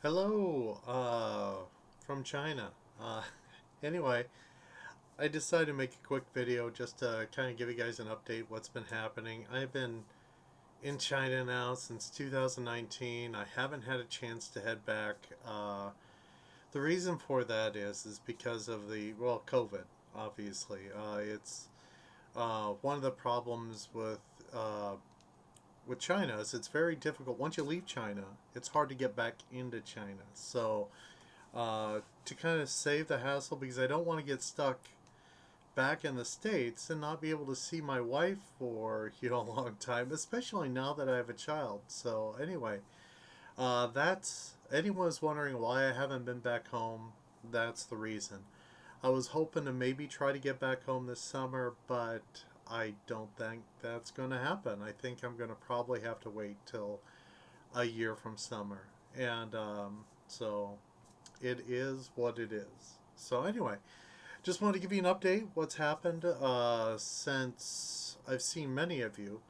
Hello, from China. Anyway, I decided to make a quick video just to kind of give you guys an update what's been happening. I've been in China now since 2019. I haven't had a chance to head back. The reason for that is because of COVID, obviously. It's one of the problems uh, with China is it's very difficult. Once you leave China, it's hard to get back into China. So to kind of save the hassle because I don't want to get stuck back in the States and not be able to see my wife for a long time, especially now that I have a child. So anyway, that's anyone was wondering why I haven't been back home. That's the reason. I was hoping to maybe try to get back home this summer, but I don't think that's going to happen. I think I'm going to probably have to wait till a year from summer. And so it is what it is. So anyway, just wanted to give you an update what's happened since I've seen many of you.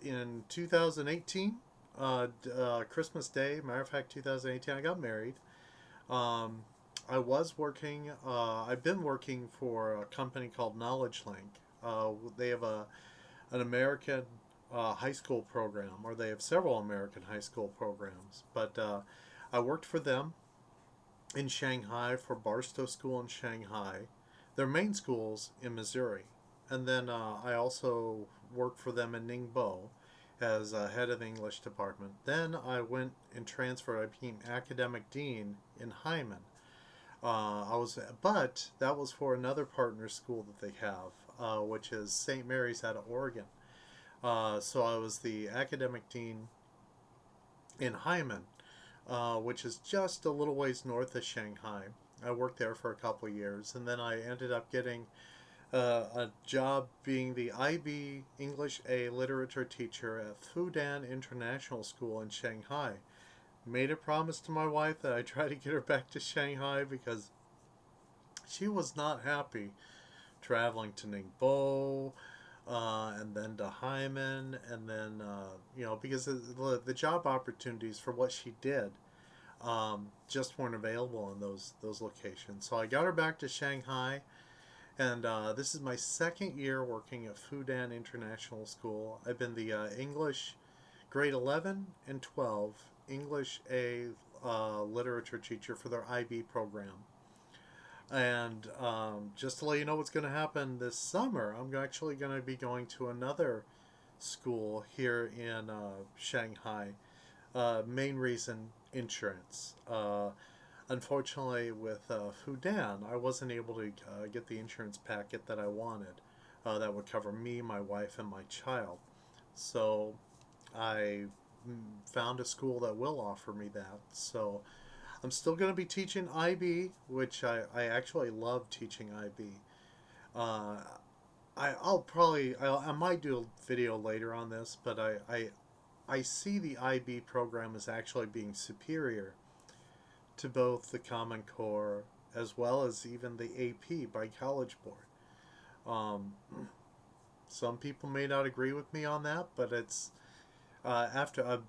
In 2018, Christmas Day, matter of fact, 2018, I got married. Um, I was working, I've been working for a company called Knowledge Link. They have an American high school program, or they have several American high school programs. But I worked for them in Shanghai for Barstow School in Shanghai. Their main school's in Missouri. And then I also worked for them in Ningbo as head of the English department. Then I went and transferred. I became academic dean in Hyman. But that was for another partner school that they have, which is St. Mary's out of Oregon. So I was the academic dean in Hyman, which is just a little ways north of Shanghai. I worked there for a couple of years, and then I ended up getting a job being the IB English A literature teacher at Fudan International School in Shanghai. Made a promise to my wife that I'd try to get her back to Shanghai because she was not happy traveling to Ningbo, and then to Hyman, and then because the job opportunities for what she did just weren't available in those locations. So I got her back to Shanghai, and this is my second year working at Fudan International School. I've been the English grade 11 and 12 English A literature teacher for their IB program. And just to let you know what's going to happen this summer, I'm actually going to be going to another school here in Shanghai. Main reason, insurance. Unfortunately, with Fudan, I wasn't able to get the insurance packet that I wanted that would cover me, my wife, and my child. So I found a school that will offer me that. So I'm still going to be teaching IB, which I actually love teaching IB. Uh, I might do a video later on this, but I see the IB program as actually being superior to both the Common Core as well as even the AP by College Board. Um, some people may not agree with me on that, but it's after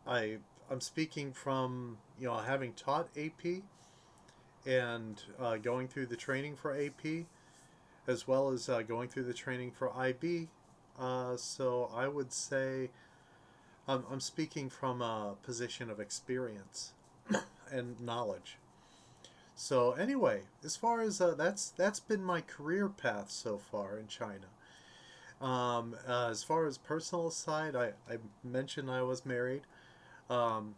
I I'm speaking from having taught AP and going through the training for AP as well as going through the training for IB. So I would say I'm speaking from a position of experience and knowledge. So anyway, as far as that's been my career path so far in China. As far as personal side, I mentioned I was married, and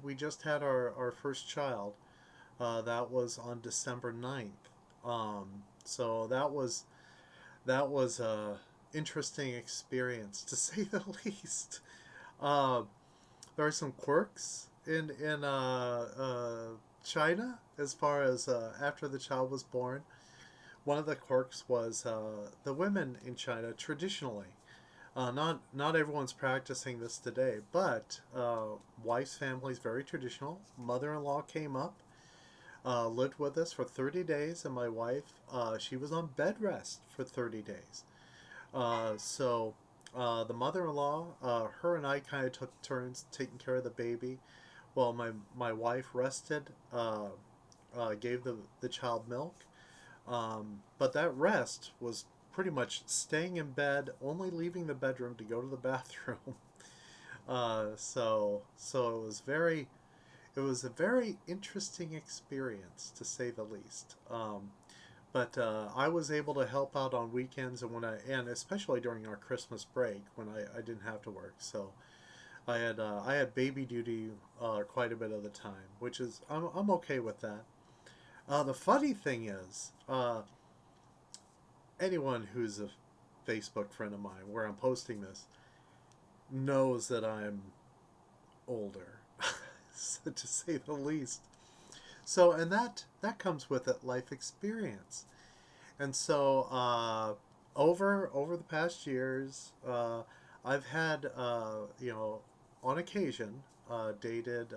we just had our first child. That was on December 9th. So that was a interesting experience to say the least. Uh, there are some quirks in China as far as after the child was born. One of the quirks was the women in China traditionally. Not everyone's practicing this today, but wife's family is very traditional. Mother-in-law came up, lived with us for 30 days, and my wife she was on bed rest for 30 days. So The mother-in-law, her and I kind of took turns taking care of the baby while my wife rested, gave the child milk. But that rest was pretty much staying in bed, only leaving the bedroom to go to the bathroom. So it was a very interesting experience to say the least. But I was able to help out on weekends and especially during our Christmas break when I didn't have to work. So I had baby duty quite a bit of the time, which is I'm okay with that. The funny thing is, anyone who's a Facebook friend of mine where I'm posting this knows that I'm older, to say the least. So, and that comes with it life experience. And so, over the past years, I've had, on occasion, dated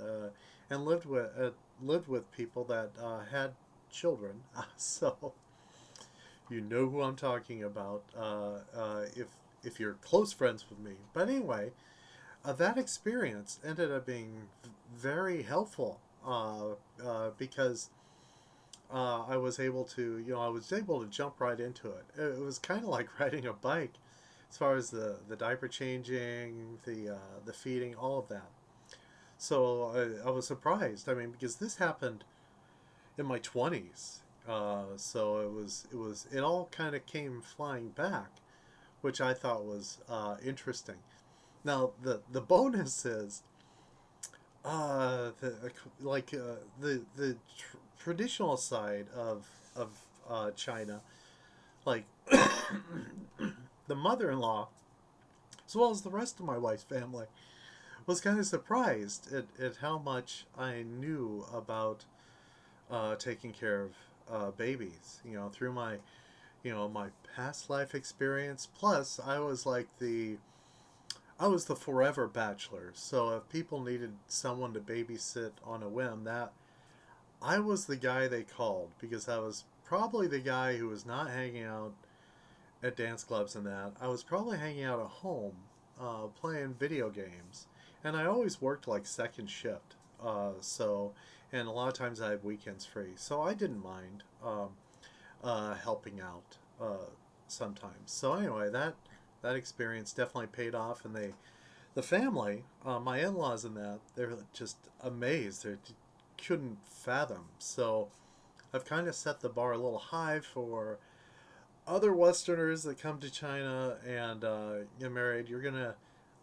and lived with people that had children. So you know who I'm talking about, if you're close friends with me. But anyway, that experience ended up being very helpful, because I was able to jump right into it. It was kind of like riding a bike, as far as the diaper changing, the feeding, all of that. So I was surprised. I mean, because this happened in my 20s, so it all kind of came flying back, which I thought was interesting. Now the bonus is, the like the traditional side of China, like the mother-in-law, as well as the rest of my wife's family, was kind of surprised at how much I knew about taking care of babies. Through my past life experience. Plus, I was the forever bachelor. So if people needed someone to babysit on a whim, that I was the guy they called, because I was probably the guy who was not hanging out at dance clubs and that. I was probably hanging out at home, playing video games, and I always worked like second shift. And a lot of times I had weekends free, so I didn't mind helping out sometimes. So anyway, that experience definitely paid off, and the family, my in-laws and that, they're just amazed. They couldn't fathom. So I've kind of set the bar a little high for other Westerners that come to China and get married.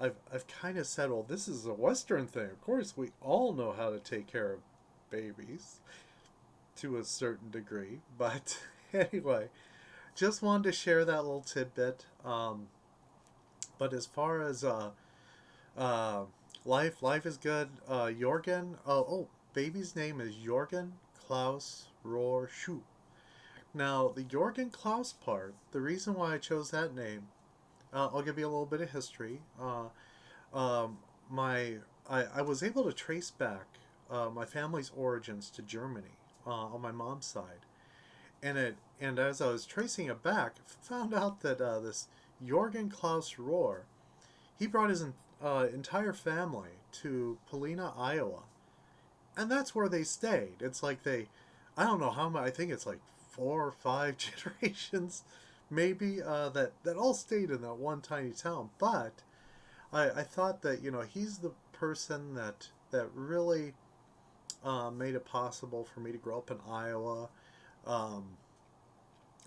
I've kind of said, well, this is a Western thing. Of course, we all know how to take care of babies to a certain degree. But anyway, just wanted to share that little tidbit. But as far as uh, life is good. Jorgen, baby's name is Jorgen Klaus Rohr Schuh. Now, the Jorgen Klaus part, the reason why I chose that name, I'll give you a little bit of history. Um, my I was able to trace back my family's origins to Germany on my mom's side, and as I was tracing it back, found out that this Jorgen Klaus Rohr, he brought his entire family to Polina, Iowa, and that's where they stayed. It's like I don't know how much. I think it's like 4 or 5 generations, maybe, that all stayed in that one tiny town. But I thought that he's the person that really made it possible for me to grow up in Iowa. Um,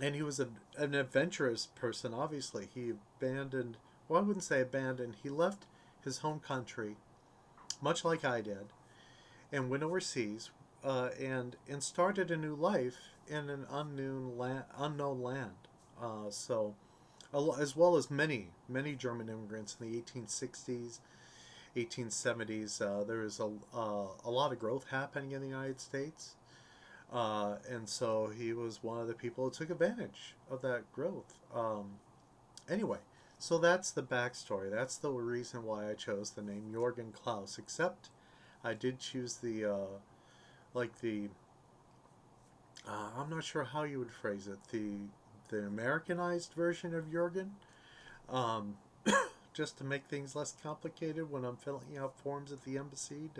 and he was an adventurous person. Obviously, he abandoned. Well, I wouldn't say abandoned. He left his home country, much like I did, and went overseas, and started a new life in an unknown land. So, as well as many German immigrants in the 1860s, 1870s, there was a lot of growth happening in the United States. And so he was one of the people who took advantage of that growth. Anyway, so that's the backstory. That's the reason why I chose the name Jorgen Klaus. Except I did choose like the I'm not sure how you would phrase it, the Americanized version of Jorgen. Um, just to make things less complicated when I'm filling out forms at the embassy.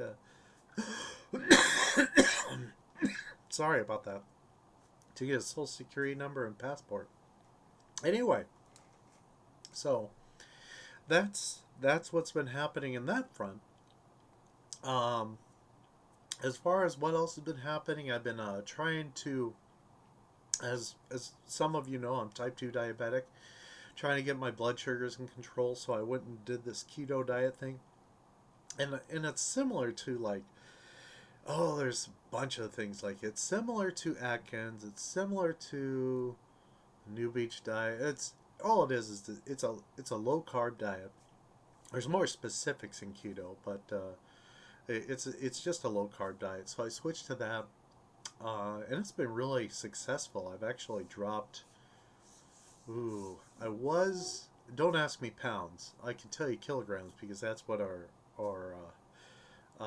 Sorry about that. To get a social security number and passport. Anyway, so that's what's been happening in that front. Um, as far as what else has been happening, I've been trying to, as some of you know, I'm type 2 diabetic, trying to get my blood sugars in control. So I went and did this keto diet thing, and it's similar to like, oh, there's a bunch of things like it's similar to Atkins. It's similar to New Beach diet. It's all it is it's a low carb diet. There's more specifics in keto, but it's just a low carb diet. So I switched to that, and it's been really successful. I've actually dropped. Ooh, I was. Don't ask me pounds. I can tell you kilograms because that's what our uh,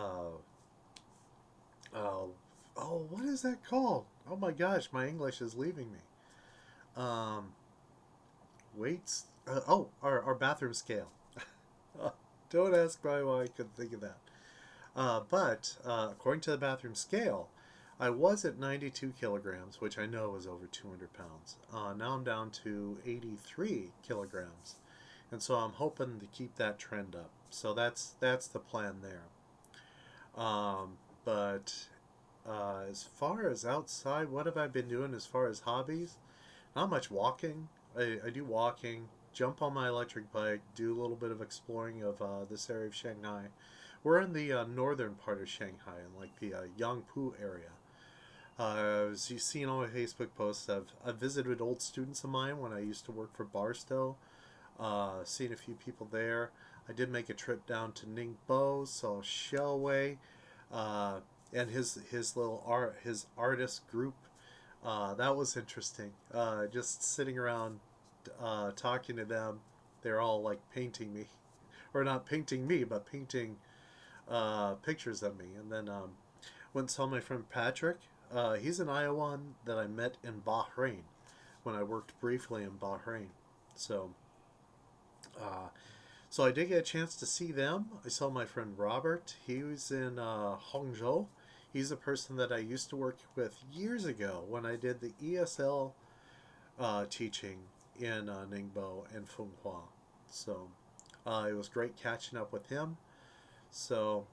uh, oh, what is that called? Oh my gosh, my English is leaving me. Um, weights. Our bathroom scale. Don't ask me why I couldn't think of that. But according to the bathroom scale, I was at 92 kilograms, which I know is over 200 pounds. Now I'm down to 83 kilograms, and so I'm hoping to keep that trend up. So that's the plan there. But as far as outside, what have I been doing as far as hobbies? Not much walking. I do walking, jump on my electric bike, do a little bit of exploring of this area of Shanghai. We're in the northern part of Shanghai, in like the Yangpu area. As you've seen on my Facebook posts, I've visited old students of mine when I used to work for Barstow. Seen a few people there. I did make a trip down to Ningbo, saw Shellway, uh, and his little his artist group. That was interesting. Just sitting around talking to them. They're all like painting me, or not painting me, but painting pictures of me. And then went and saw my friend Patrick. He's an Iowan that I met in Bahrain when I worked briefly in Bahrain. So, uh, so I did get a chance to see them. I saw my friend Robert. He was in Hangzhou. He's a person that I used to work with years ago when I did the ESL teaching in Ningbo and Funghua. So it was great catching up with him. So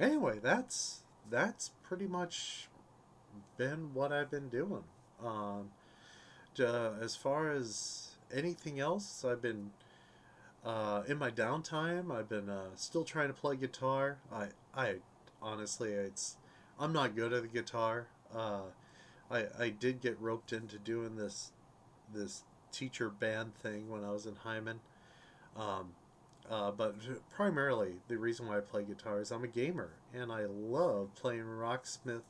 anyway, that's pretty much been what I've been doing. Um, as far as anything else, I've been in my downtime. I've been still trying to play guitar. I honestly, I'm not good at the guitar. I did get roped into doing this teacher band thing when I was in Hyman. Um, but primarily, the reason why I play guitar is I'm a gamer and I love playing Rocksmith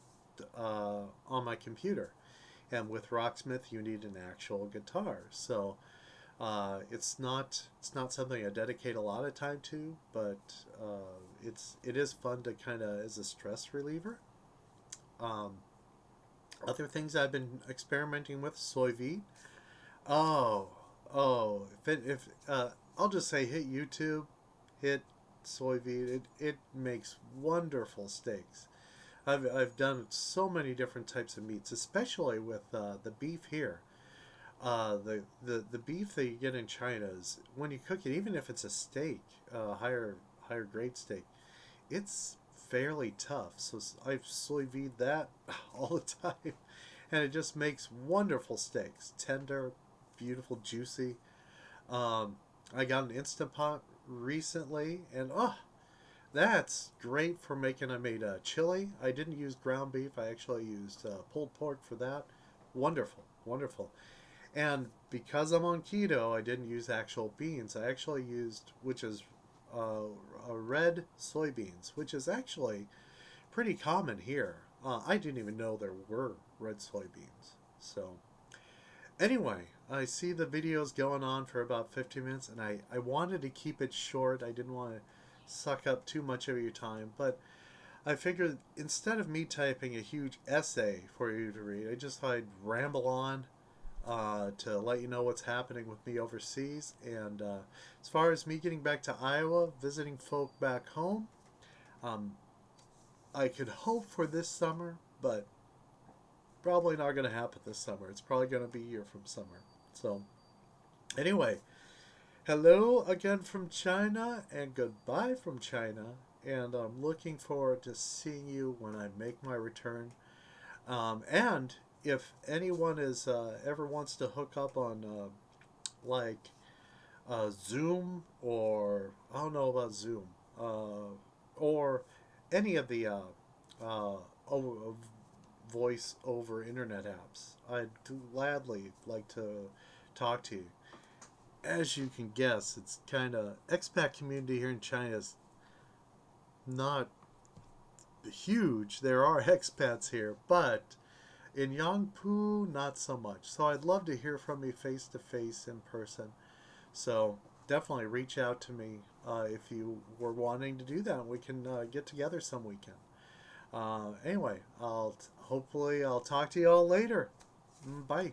on my computer. And with Rocksmith, you need an actual guitar. So it's not something I dedicate a lot of time to, but it is fun to kind of as a stress reliever. Um, Other things I've been experimenting with, soy vide. Oh, if I'll just say hit YouTube, hit soy vide. It makes wonderful steaks. I've done so many different types of meats, especially with the beef here. The beef that you get in China is when you cook it, even if it's a steak, higher grade steak, it's fairly tough. So I've soy vide that all the time, and it just makes wonderful steaks, tender, beautiful, juicy. Um, I got an Instant Pot recently, and that's great for making. I made a chili. I didn't use ground beef. I actually used pulled pork for that. Wonderful, wonderful. And because I'm on keto, I didn't use actual beans. I actually used, which is uh, red soybeans, which is actually pretty common here. I didn't even know there were red soybeans. So anyway, I see the videos going on for about 15 minutes, and I wanted to keep it short. I didn't want to suck up too much of your time, but I figured instead of me typing a huge essay for you to read, I just thought I'd ramble on. to let you know what's happening with me overseas. And as far as me getting back to Iowa, visiting folk back home, um, I could hope for this summer, but probably not going to happen this summer. It's probably going to be a year from summer. So, anyway, hello again from China and goodbye from China. And I'm looking forward to seeing you when I make my return. And if anyone is ever wants to hook up on like Zoom, or I don't know about Zoom, or any of the voice over internet apps, I'd gladly like to talk to you. As you can guess, it's kind of expat community here in China is not huge. There are expats here, but in Yangpu, not so much. So I'd love to hear from you face to face in person. So definitely reach out to me if you were wanting to do that. We can get together some weekend. Anyway, hopefully I'll talk to you all later. Bye.